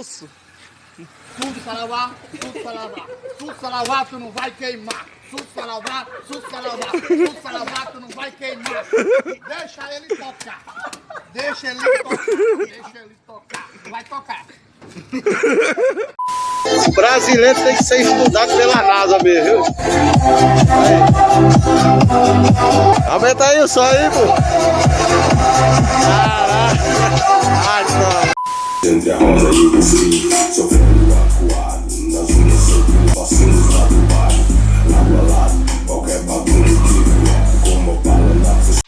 grosso. Tudo para lavar, tudo para lavar. Tudo para lavar, tu não vai queimar. Tudo para lavar, tudo para lavar. Tudo para lavar, tu não vai queimar. Deixa ele tocar. Deixa ele tocar. Deixa ele tocar. Vai tocar. O brasileiro tem que ser estudado pela NASA mesmo, viu? Aí. Aumenta aí o som aí, pô. Caraca. Ai, não. Entre a roda e o frio, sofrendo acuado, nas unhas sempre passando lá do bairro, lado a lado, qualquer bagulho que vier, como a bala na frente.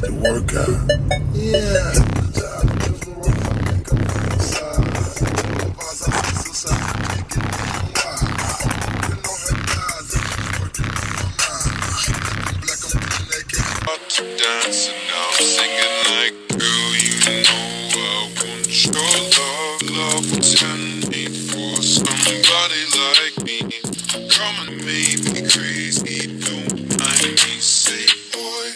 The workout. Yeah. Dancing now, singing like, girl, you know I want your love. Love will turn me for somebody like me. Come and make me crazy, don't mind me, say boy.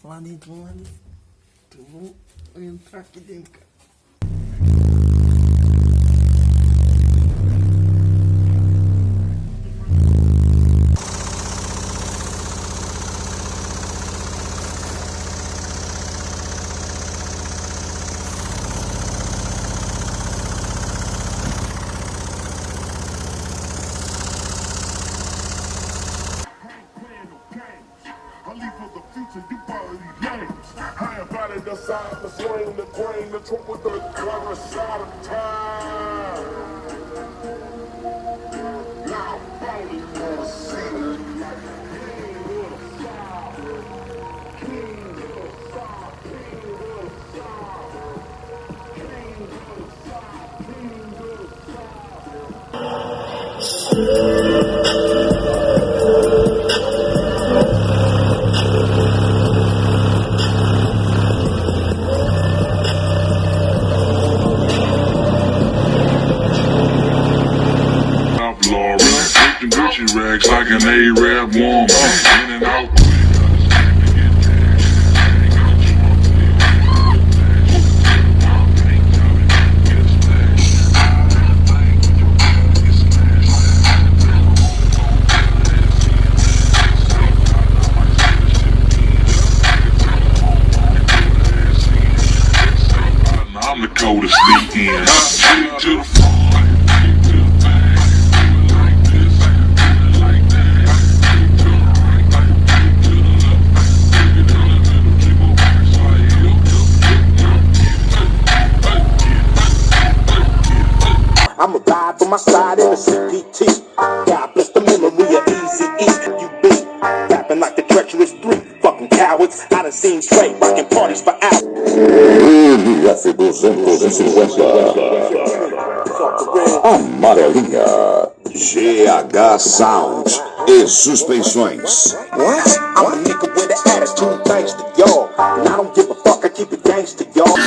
Lá dentro, vamos lá dentro. Então vamos entrar aqui dentro, cara. The side, the swing, the grain, the truck with the other side of time. Now, only for the scene. King of the fire, king of the fire, king of the A-Rap warm, in and out. I'm the coldest sneak in. To the front. I'm a ride for my side in the CPT. God bless the memory of Easy E. You be rapping like the treacherous three fucking cowards. I done seen Dre rocking parties for hours. F250 amarelinha GH Sound e suspensões. What? I'm a nigga with an attitude thanks to y'all. And I don't give a fuck, I keep it gangsta, y'all.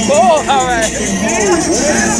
Porra, velho!